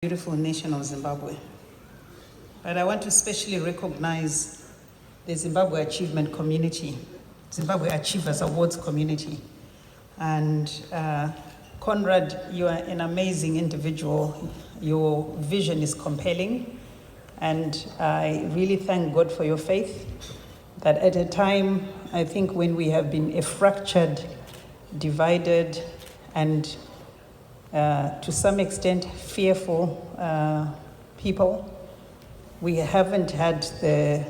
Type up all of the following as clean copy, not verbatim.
Beautiful nation of Zimbabwe. But I want to especially recognize the Zimbabwe Achievement Community, Zimbabwe Achievers Awards Community. And Conrad, you are an amazing individual. Your vision is compelling. And I really thank God for your faith that at a time, I think when we have been a fractured, divided, and to some extent fearful people, we haven't had the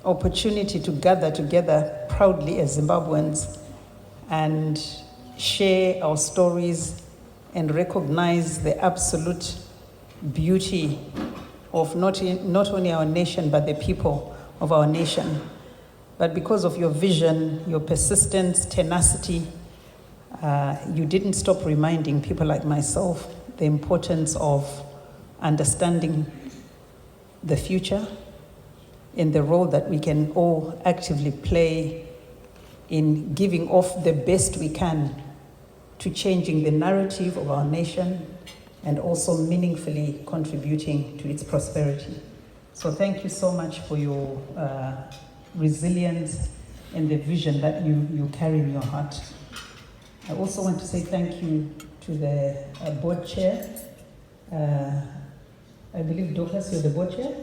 opportunity to gather together proudly as Zimbabweans and share our stories and recognize the absolute beauty of not only our nation but the people of our nation. But because of your vision, your persistence, tenacity, you didn't stop reminding people like myself the importance of understanding the future and the role that we can all actively play in giving off the best we can to changing the narrative of our nation and also meaningfully contributing to its prosperity. So thank you so much for your resilience and the vision that you carry in your heart. I also want to say thank you to the board chair. I believe, Douglas, you're the board chair.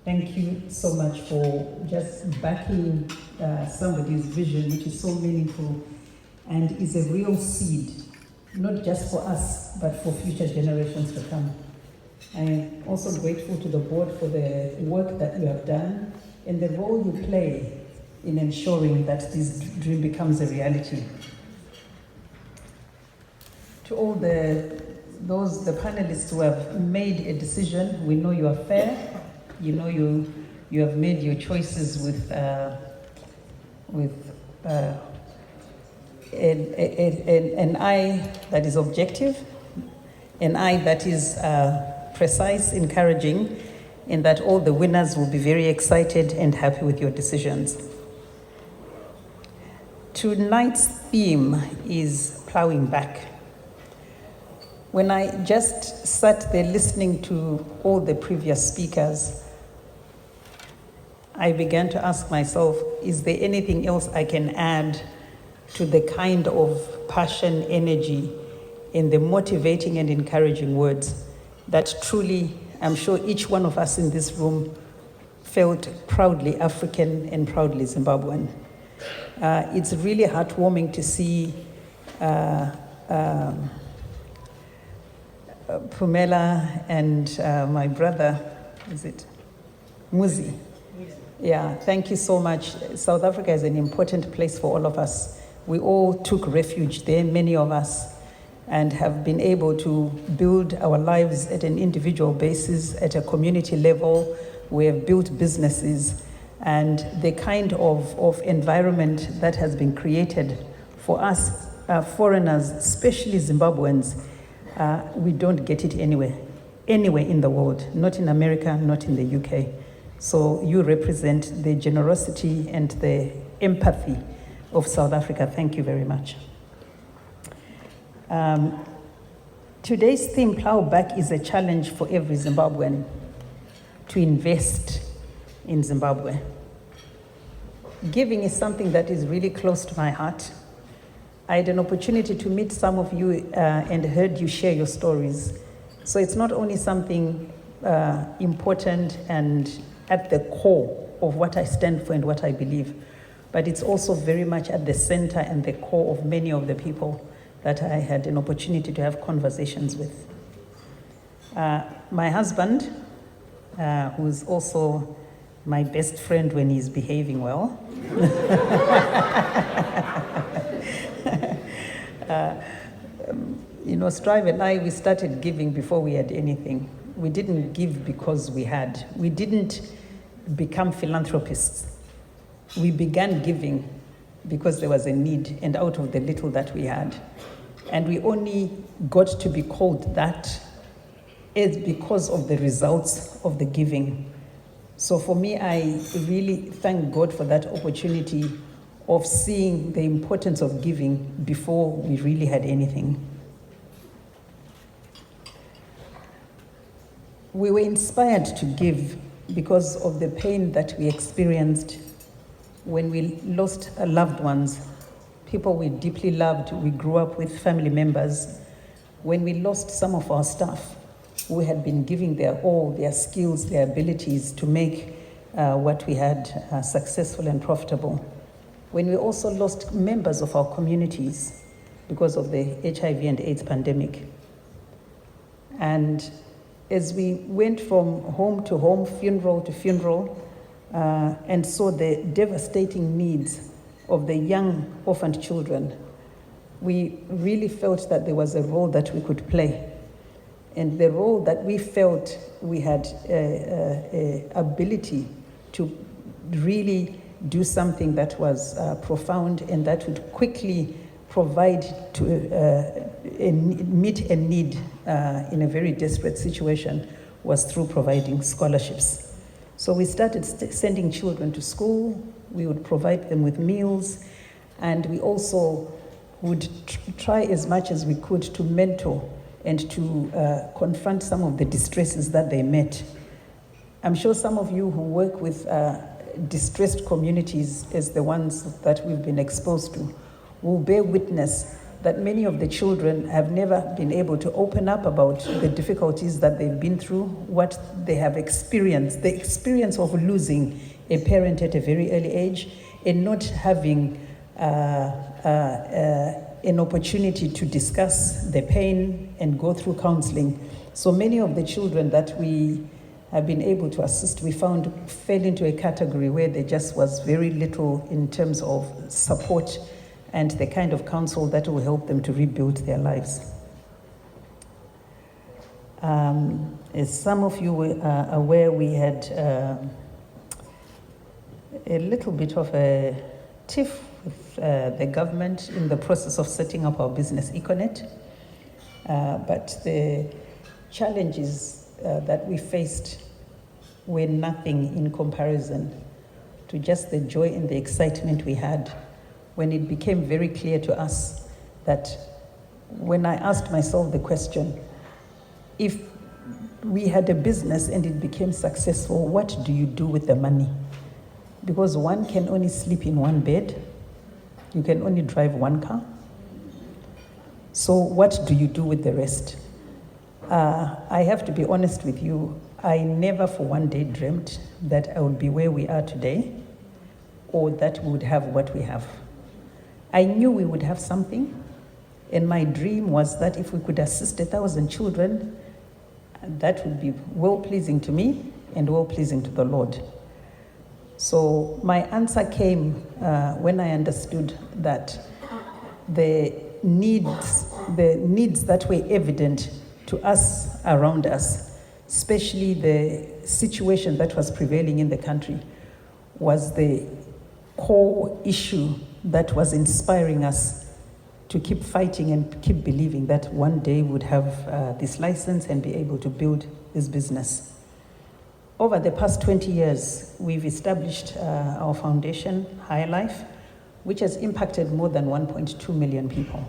Thank you so much for just backing somebody's vision, which is so meaningful and is a real seed, not just for us, but for future generations to come. I'm also grateful to the board for the work that you have done and the role you play in ensuring that this dream becomes a reality. To all the panelists who have made a decision, we know you are fair. You know you have made your choices with an eye that is objective, an eye that is precise, encouraging, and that all the winners will be very excited and happy with your decisions. Tonight's theme is plowing back. When I just sat there listening to all the previous speakers, I began to ask myself, is there anything else I can add to the kind of passion, energy, and the motivating and encouraging words that truly, I'm sure each one of us in this room felt proudly African and proudly Zimbabwean. It's really heartwarming to see Pumela and my brother, is it Muzi? Yeah, thank you so much. South Africa is an important place for all of us. We all took refuge there, many of us, and have been able to build our lives at an individual basis, at a community level. We have built businesses, and the kind of environment that has been created for us, foreigners, especially Zimbabweans, we don't get it anywhere in the world, not in America, not in the UK. So you represent the generosity and the empathy of South Africa. Thank you very much. Today's theme, Plow Back, is a challenge for every Zimbabwean to invest in Zimbabwe. Giving is something that is really close to my heart. I had an opportunity to meet some of you and heard you share your stories. So it's not only something important and at the core of what I stand for and what I believe, but it's also very much at the center and the core of many of the people that I had an opportunity to have conversations with. My husband, who's also my best friend when he's behaving well, Strive and I, we started giving before we had anything. We didn't give because we had. We didn't become philanthropists. We began giving because there was a need and out of the little that we had. And we only got to be called that is because of the results of the giving. So for me, I really thank God for that opportunity of seeing the importance of giving before we really had anything. We were inspired to give because of the pain that we experienced when we lost loved ones, people we deeply loved, we grew up with, family members. When we lost some of our staff who had been giving their all, their skills, their abilities to make what we had successful and profitable. When we also lost members of our communities because of the HIV and AIDS pandemic. And as we went from home to home, funeral to funeral, and saw the devastating needs of the young orphaned children, we really felt that there was a role that we could play. And the role that we felt we had ability to really do something that was profound and that would quickly provide to meet a need in a very desperate situation was through providing scholarships. So we started sending children to school. We would provide them with meals, and we also would try as much as we could to mentor and to confront some of the distresses that they met. I'm sure some of you who work with distressed communities as the ones that we've been exposed to will bear witness that many of the children have never been able to open up about the difficulties that they've been through, what they have experienced, the experience of losing a parent at a very early age and not having an opportunity to discuss the pain and go through counseling. So many of the children that we have been able to assist, we found fell into a category where there just was very little in terms of support and the kind of counsel that will help them to rebuild their lives. As some of you are aware, we had a little bit of a tiff with the government in the process of setting up our business, Econet. But the challenges that we faced were nothing in comparison to just the joy and the excitement we had when it became very clear to us that when I asked myself the question, if we had a business and it became successful, what do you do with the money? Because one can only sleep in one bed, you can only drive one car. So what do you do with the rest? I have to be honest with you, I never for one day dreamt that I would be where we are today or that we would have what we have. I knew we would have something, and my dream was that if we could assist 1,000 children, that would be well-pleasing to me and well-pleasing to the Lord. So my answer came when I understood that the needs that were evident to us around us, especially the situation that was prevailing in the country, was the core issue that was inspiring us to keep fighting and keep believing that one day we would have this license and be able to build this business. Over the past 20 years, we've established our foundation, High Life, which has impacted more than 1.2 million people.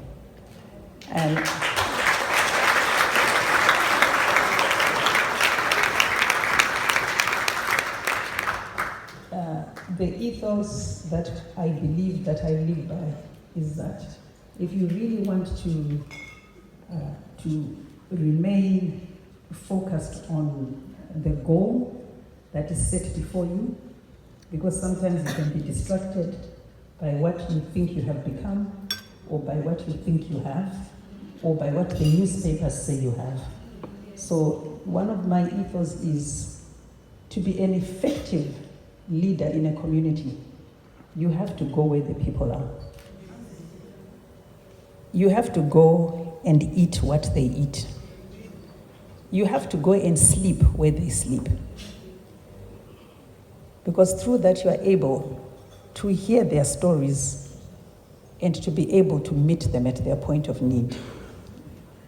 And the ethos that I believe that I live by is that if you really want to remain focused on the goal that is set before you, because sometimes you can be distracted by what you think you have become, or by what you think you have, or by what the newspapers say you have. So one of my ethos is to be an effective leader in a community. You have to go where the people are. You have to go and eat what they eat. You have to go and sleep where they sleep. Because through that you are able to hear their stories and to be able to meet them at their point of need.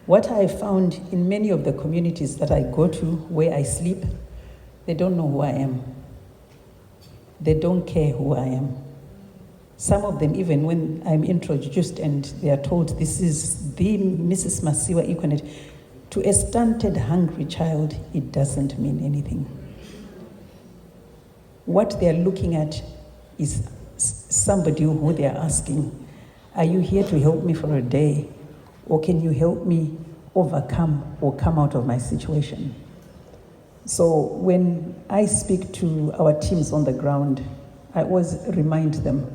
What I found in many of the communities that I go to where I sleep, they don't know who I am. They don't care who I am. Some of them, even when I'm introduced and they are told this is the Mrs. Masiyiwa Econet, to a stunted, hungry child, it doesn't mean anything. What they are looking at is somebody who they are asking, are you here to help me for a day? Or can you help me overcome or come out of my situation? So when I speak to our teams on the ground, I always remind them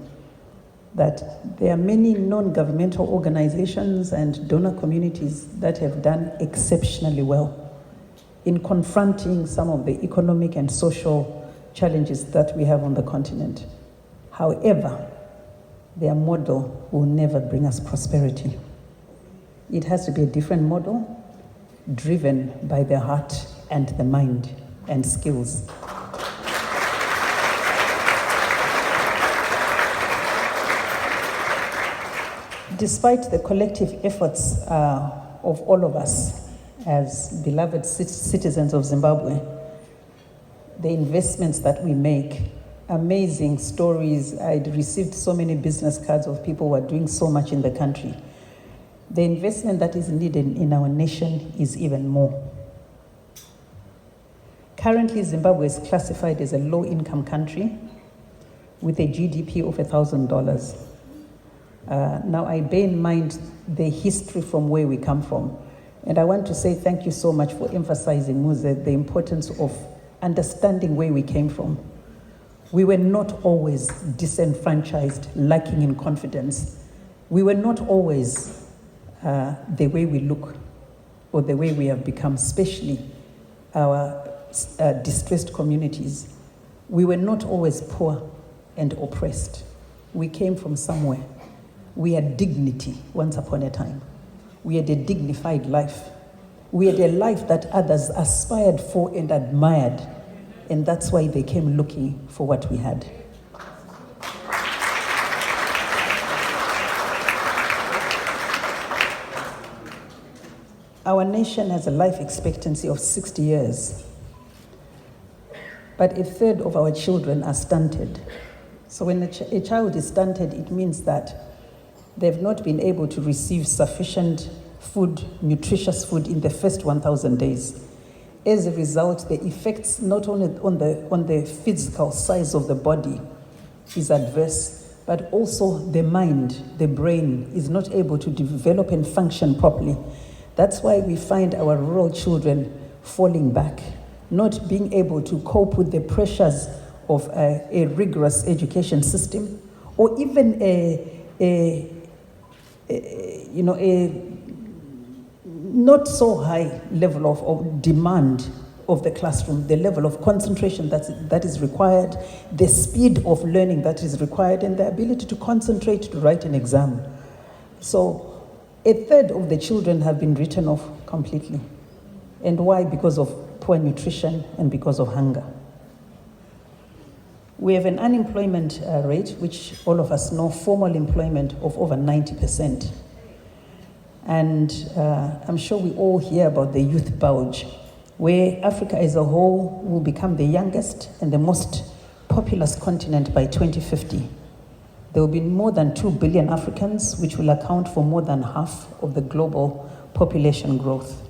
that there are many non-governmental organizations and donor communities that have done exceptionally well in confronting some of the economic and social challenges that we have on the continent. However, their model will never bring us prosperity. It has to be a different model, driven by the heart and the mind and skills. Despite the collective efforts of all of us as beloved citizens of Zimbabwe, the investments that we make, amazing stories. I'd received so many business cards of people who are doing so much in the country. The investment that is needed in our nation is even more. Currently, Zimbabwe is classified as a low-income country with a GDP of $1,000. Now, I bear in mind the history from where we come from. And I want to say thank you so much for emphasizing, Muze, the importance of understanding where we came from. We were not always disenfranchised, lacking in confidence. We were not always the way we look or the way we have become, especially our distressed communities. We were not always poor and oppressed. We came from somewhere. We had dignity once upon a time. We had a dignified life. We had a life that others aspired for and admired, and that's why they came looking for what we had. Our nation has a life expectancy of 60 years, but a third of our children are stunted. So when a child is stunted, it means that they've not been able to receive sufficient food, nutritious food in the first 1,000 days. As a result, the effects not only on the physical size of the body is adverse, but also the mind, the brain, is not able to develop and function properly. That's why we find our rural children falling back, not being able to cope with the pressures of a rigorous education system, or even a not so high level of demand of the classroom, the level of concentration that is required, the speed of learning that is required, and the ability to concentrate to write an exam. So a third of the children have been written off completely. And why? Because of poor nutrition and because of hunger. We have an unemployment rate, which all of us know, formal employment of over 90%. And I'm sure we all hear about the youth bulge, where Africa as a whole will become the youngest and the most populous continent by 2050. There will be more than 2 billion Africans, which will account for more than half of the global population growth.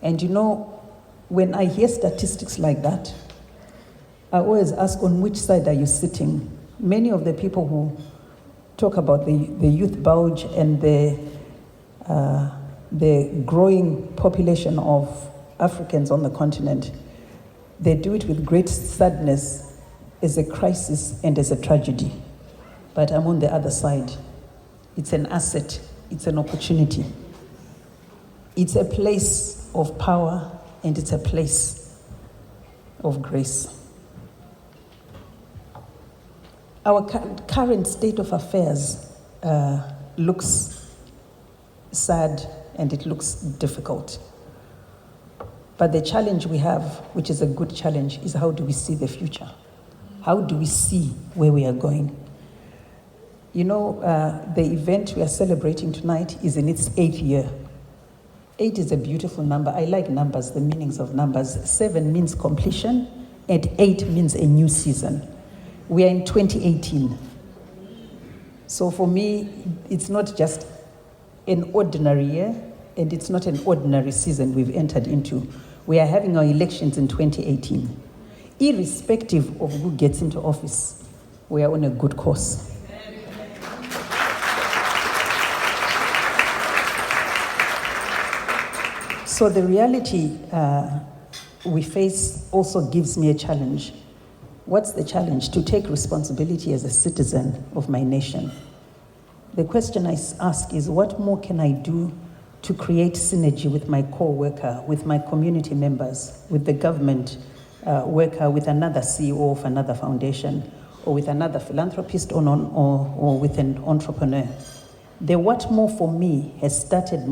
And you know, when I hear statistics like that, I always ask, on which side are you sitting? Many of the people who talk about the youth bulge and the growing population of Africans on the continent, they do it with great sadness, as a crisis and as a tragedy. But I'm on the other side. It's an asset, it's an opportunity. It's a place of power and it's a place of grace. Our current state of affairs looks sad and it looks difficult. But the challenge we have, which is a good challenge, is how do we see the future? How do we see where we are going? You know, the event we are celebrating tonight is in its 8th year. 8 is a beautiful number. I like numbers, the meanings of numbers. 7 means completion, and 8 means a new season. We are in 2018. So for me, it's not just an ordinary year, and it's not an ordinary season we've entered into. We are having our elections in 2018. Irrespective of who gets into office, we are on a good course. So the reality we face also gives me a challenge. What's the challenge? To take responsibility as a citizen of my nation. The question I ask is, what more can I do to create synergy with my co-worker, with my community members, with the government worker, with another CEO of another foundation, or with another philanthropist, or with an entrepreneur? The what more for me has started me